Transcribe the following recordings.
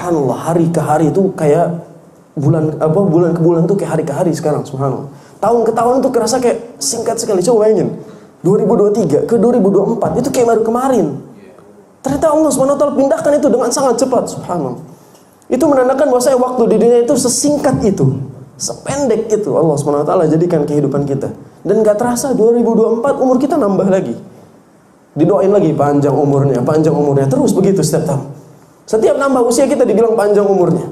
Subhanallah, hari ke hari itu kayak bulan ke bulan tuh kayak hari ke hari sekarang. Subhanallah. Tahun ke tahun tuh kerasa kayak singkat sekali. Coba bayangin, 2023 ke 2024 itu kayak baru kemarin. Ternyata Allah SWT pindahkan itu dengan sangat cepat. Subhanallah. Itu menandakan bahwa waktu di dunia itu sesingkat itu, sependek itu Allah SWT jadikan kehidupan kita. Dan gak terasa 2024 umur kita nambah lagi. Didoain lagi panjang umurnya, terus begitu setiap tahun. Setiap nambah usia kita dibilang panjang umurnya.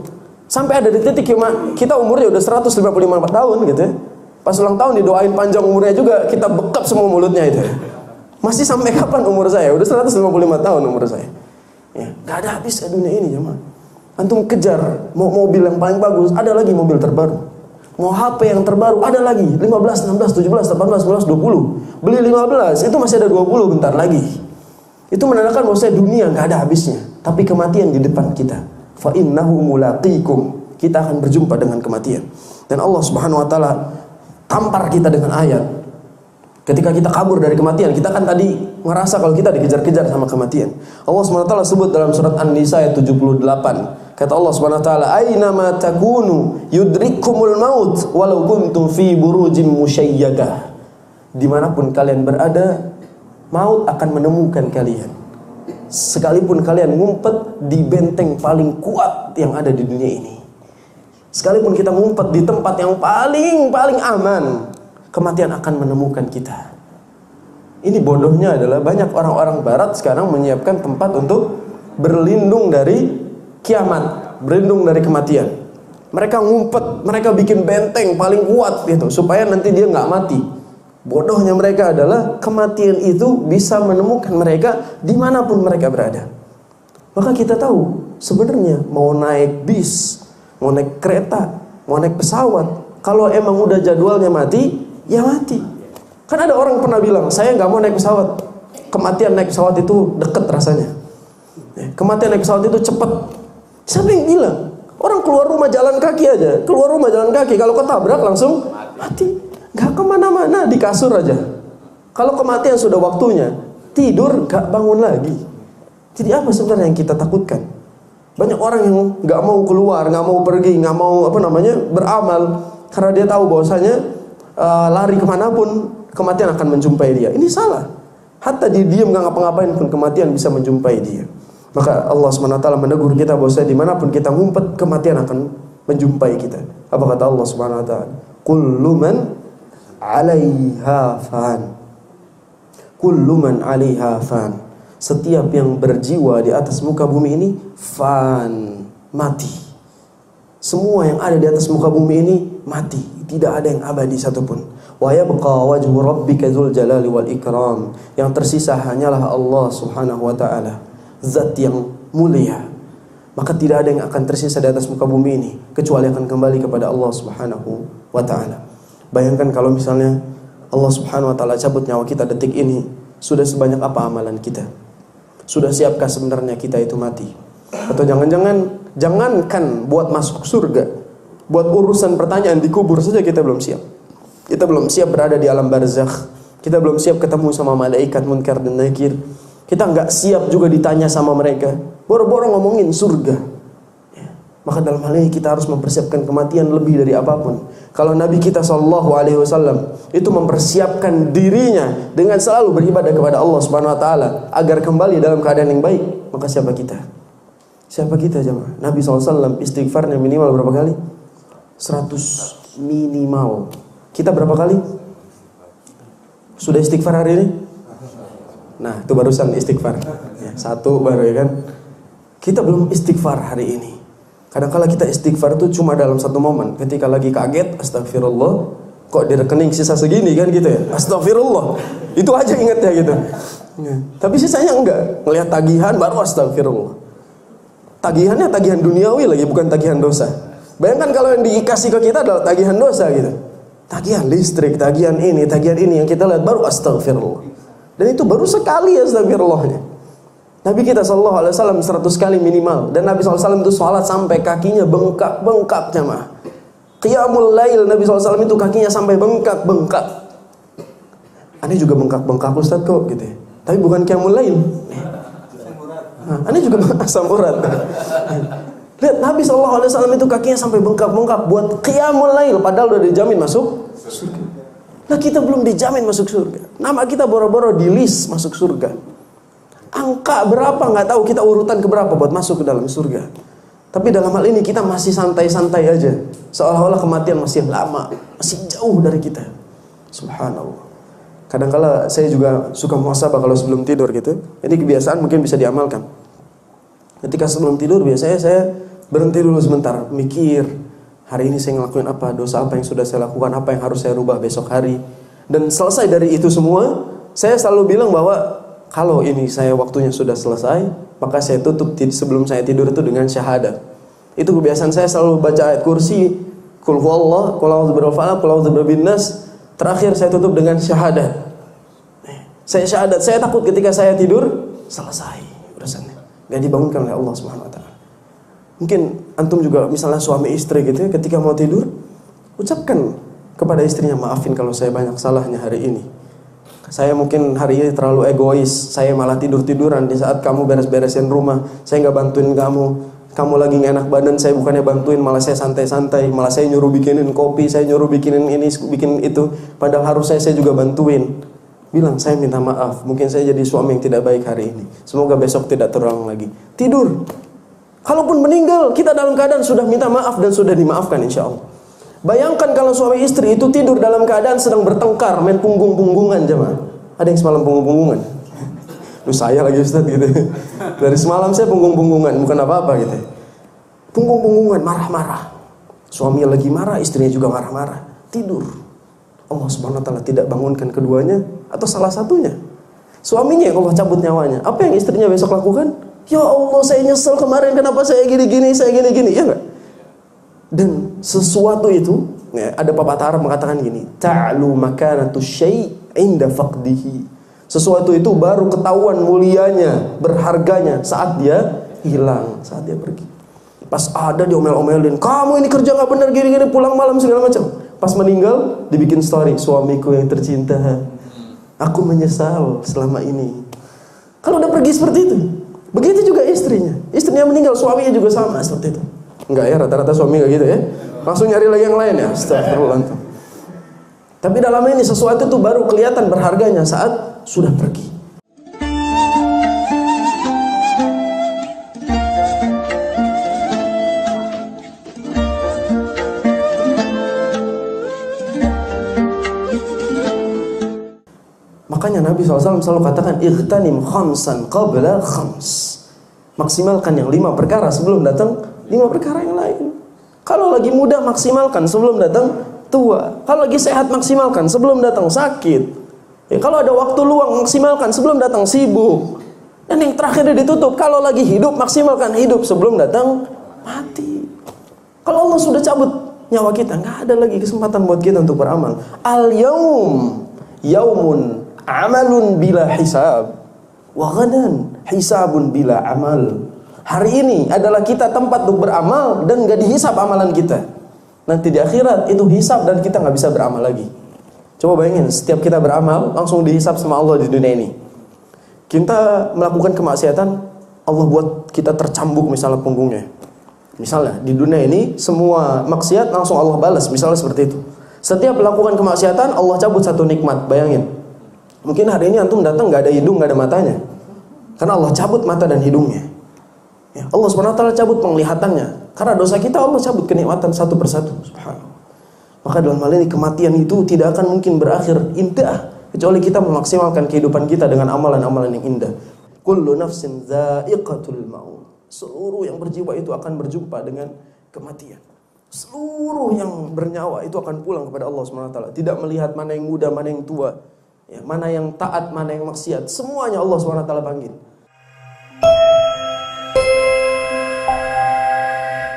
Sampai ada di titik kita umurnya udah 155 tahun gitu ya. Pas ulang tahun didoain panjang umurnya juga, kita bekap semua mulutnya itu. Masih sampai kapan umur saya? Udah 155 tahun umur saya. Ya, gak ada habis dunia ini jemaah. Antum kejar mau mobil yang paling bagus, ada lagi mobil terbaru. Mau HP yang terbaru, ada lagi 15, 16, 17, 18, 19, 20. Beli 15, itu masih ada 20 bentar lagi. Itu menandakan bahwa dunia gak ada habisnya. Tapi kematian di depan kita. Fa innahu mulaqikum. Kita akan berjumpa dengan kematian. Dan Allah Subhanahu wa taala tampar kita dengan ayat. Ketika kita kabur dari kematian, kita kan tadi ngerasa kalau kita dikejar-kejar sama kematian. Allah SWT sebut dalam surat An-Nisa ayat 78. Kata Allah SWT, "Aina ma takunu yudrikumul maut walau kuntum fi burujim musyayyadah." Dimanapun kalian berada, maut akan menemukan kalian. Sekalipun kalian ngumpet di benteng paling kuat yang ada di dunia ini. Sekalipun kita ngumpet di tempat yang paling aman, kematian akan menemukan kita. Ini bodohnya adalah banyak orang-orang barat sekarang menyiapkan tempat untuk berlindung dari kiamat, berlindung dari kematian. Mereka ngumpet, mereka bikin benteng paling kuat gitu, supaya nanti dia nggak mati. Bodohnya mereka adalah kematian itu bisa menemukan mereka dimanapun mereka berada. Maka kita tahu sebenarnya mau naik bis, mau naik kereta, mau naik pesawat, kalau emang udah jadwalnya mati, ya mati. Kan ada orang pernah bilang, saya nggak mau naik pesawat. Kematian naik pesawat itu deket rasanya. Kematian naik pesawat itu cepat. Siapa yang bilang? Orang keluar rumah jalan kaki aja, kalau ketabrak langsung mati. Gak kemana-mana, di kasur aja. Kalau kematian sudah waktunya, tidur gak bangun lagi. Jadi apa sebenarnya yang kita takutkan? Banyak orang yang gak mau keluar, gak mau pergi, gak mau beramal, karena dia tahu bahwasanya lari kemanapun kematian akan menjumpai dia. Ini salah. Hatta dia diam gak ngapa-ngapain pun kematian bisa menjumpai dia. Maka Allah SWT menegur kita bahwasanya dimanapun kita ngumpet, kematian akan menjumpai kita. Apa kata Allah SWT? Kullu man 'alaiha fan. Kullu man 'alaiha fan. Setiap yang berjiwa di atas muka bumi ini fan, mati. Semua yang ada di atas muka bumi ini mati, tidak ada yang abadi satupun. Wa yabqa wajhu rabbika dzul jalali wal ikram. Yang tersisa hanyalah Allah Subhanahu wa taala, zat yang mulia. Maka tidak ada yang akan tersisa di atas muka bumi ini kecuali akan kembali kepada Allah Subhanahu wa taala. Bayangkan kalau misalnya Allah Subhanahu wa taala cabut nyawa kita detik ini, sudah sebanyak apa amalan kita? Sudah siapkah sebenarnya kita itu mati? Atau jangankan buat masuk surga, buat urusan pertanyaan di kubur saja kita belum siap. Kita belum siap berada di alam barzakh. Kita belum siap ketemu sama malaikat munkar dan nakir. Kita nggak siap juga ditanya sama mereka. Boro-boro ngomongin surga. Maka dalam hal ini kita harus mempersiapkan kematian lebih dari apapun. Kalau Nabi kita SAW itu mempersiapkan dirinya dengan selalu beribadah kepada Allah Subhanahu Wa Taala agar kembali dalam keadaan yang baik, maka siapa kita? Siapa kita jemaah? Nabi SAW istighfarnya minimal berapa kali? 100 minimal. Kita berapa kali? Sudah istighfar hari ini? Nah, itu barusan istighfar. Ya, satu baru ya kan. Kita belum istighfar hari ini. Kadang-kala kita istighfar itu cuma dalam satu momen, ketika lagi kaget, astagfirullah, kok di rekening sisa segini kan gitu ya, astagfirullah, itu aja ingatnya gitu. Ya. Tapi sisanya enggak, ngelihat tagihan baru astagfirullah. Tagihannya tagihan duniawi lagi, bukan tagihan dosa. Bayangkan kalau yang dikasih ke kita adalah tagihan dosa gitu, tagihan listrik, tagihan ini yang kita lihat baru astagfirullah. Dan itu baru sekali astagfirullahnya. Nabi kita SAW 100 kali minimal. Dan Nabi SAW itu sholat sampai kakinya bengkak-bengkak jemaah. Qiyamul lail Nabi SAW itu kakinya sampai bengkak-bengkak. Aneh juga bengkak-bengkak Ustaz kok gitu ya. Tapi bukan qiyamul lail. Aneh juga asam urat. Lihat Nabi SAW itu kakinya sampai bengkak-bengkak buat qiyamul lail, padahal udah dijamin masuk surga. Nah kita belum dijamin masuk surga. Nama kita boro-boro di list masuk surga. Angka berapa nggak tahu, kita urutan keberapa buat masuk ke dalam surga. Tapi dalam hal ini kita masih santai-santai aja, seolah-olah kematian masih lama, masih jauh dari kita. Subhanallah. Kadang-kala saya juga suka muhasabah kalau sebelum tidur gitu. Ini kebiasaan mungkin bisa diamalkan. Ketika sebelum tidur biasanya saya berhenti dulu sebentar, mikir hari ini saya ngelakuin apa, dosa apa yang sudah saya lakukan, apa yang harus saya rubah besok hari. Dan selesai dari itu semua, saya selalu bilang bahwa kalau ini saya waktunya sudah selesai, maka saya tutup sebelum saya tidur itu dengan syahadat. Itu kebiasaan saya, selalu baca ayat kursi, qul huwallah, qul a'udzu birabbil falaq, qul a'udzu birabbin nas. Terakhir saya tutup dengan syahadat. Saya syahadat, saya takut ketika saya tidur selesai urusannya, gak dibangunkan oleh Allah Subhanahu wa taala. Mungkin antum juga misalnya suami istri gitu ya, ketika mau tidur ucapkan kepada istrinya, maafin kalau saya banyak salahnya hari ini. Saya mungkin hari ini terlalu egois, saya malah tidur-tiduran di saat kamu beres-beresin rumah, saya gak bantuin kamu. Kamu lagi gak enak badan, saya bukannya bantuin, malah saya santai-santai, malah saya nyuruh bikinin kopi, saya nyuruh bikinin ini, bikin itu, padahal harusnya saya juga bantuin. Bilang, saya minta maaf, mungkin saya jadi suami yang tidak baik hari ini, semoga besok tidak terulang lagi. Tidur. Kalaupun meninggal, kita dalam keadaan sudah minta maaf dan sudah dimaafkan insya Allah. Bayangkan kalau suami istri itu tidur dalam keadaan sedang bertengkar, main punggung-punggungan jemaah. Ada yang semalam punggung-punggungan? Saya lagi Ustaz gitu. Dari semalam saya punggung-punggungan, bukan apa-apa gitu. Punggung-punggungan, marah-marah. Suami lagi marah, istrinya juga marah-marah. Tidur. Allah Subhanahu wa taala tidak bangunkan keduanya atau salah satunya. Suaminya yang Allah cabut nyawanya. Apa yang istrinya besok lakukan? Ya Allah, saya nyesel kemarin kenapa saya gini-gini, saya gini-gini, ya enggak? Dan sesuatu itu, ya, ada pepatah Arab mengatakan gini, ta'lu makanatu syai' inda faqdihi. Sesuatu itu baru ketahuan mulianya, berharganya saat dia hilang, saat dia pergi. Pas ada diomel-omelin, kamu ini kerja gak benar gini-gini, pulang malam segala macam. Pas meninggal dibikin story, suamiku yang tercinta, aku menyesal selama ini. Kalau udah pergi seperti itu, begitu juga istrinya. Istrinya meninggal, suaminya juga sama seperti itu. Enggak ya, rata-rata suami gak gitu ya. Langsung nyari lagi yang lain ya. Astagfirullah. Tapi dalam ini sesuatu itu baru kelihatan berharganya saat sudah pergi. Makanya Nabi SAW selalu katakan, ightanim khamsan qabla khams. Maksimalkan yang 5 perkara sebelum datang 5 perkara yang lain. Kalau lagi muda maksimalkan sebelum datang tua. Kalau lagi sehat maksimalkan sebelum datang sakit. Ya, kalau ada waktu luang maksimalkan sebelum datang sibuk. Dan yang terakhir ditutup, kalau lagi hidup maksimalkan hidup sebelum datang mati. Kalau Allah sudah cabut nyawa kita, nggak ada lagi kesempatan buat kita untuk beramal. Al-yaum yaumun amalun bila hisab, wa ghadan hisabun bila amal. Hari ini adalah kita tempat untuk beramal dan nggak dihisab amalan kita. Nanti di akhirat itu hisab dan kita nggak bisa beramal lagi. Coba bayangin, setiap kita beramal langsung dihisab sama Allah di dunia ini. Kita melakukan kemaksiatan, Allah buat kita tercambuk misalnya punggungnya. Misalnya di dunia ini semua maksiat langsung Allah balas, misalnya seperti itu. Setiap melakukan kemaksiatan Allah cabut satu nikmat, bayangin. Mungkin hari ini antum datang nggak ada hidung, nggak ada matanya, karena Allah cabut mata dan hidungnya. Ya, Allah SWT cabut penglihatannya. Karena dosa kita Allah cabut kenikmatan satu persatu. Subhanallah. Maka dalam hal ini kematian itu tidak akan mungkin berakhir indah kecuali kita memaksimalkan kehidupan kita dengan amalan-amalan yang indah. Kullu nafsin dha'iqatul maut. Seluruh yang berjiwa itu akan berjumpa dengan kematian. Seluruh yang bernyawa itu akan pulang kepada Allah SWT. Tidak melihat mana yang muda, mana yang tua, ya, mana yang taat, mana yang maksiat. Semuanya Allah SWT panggil.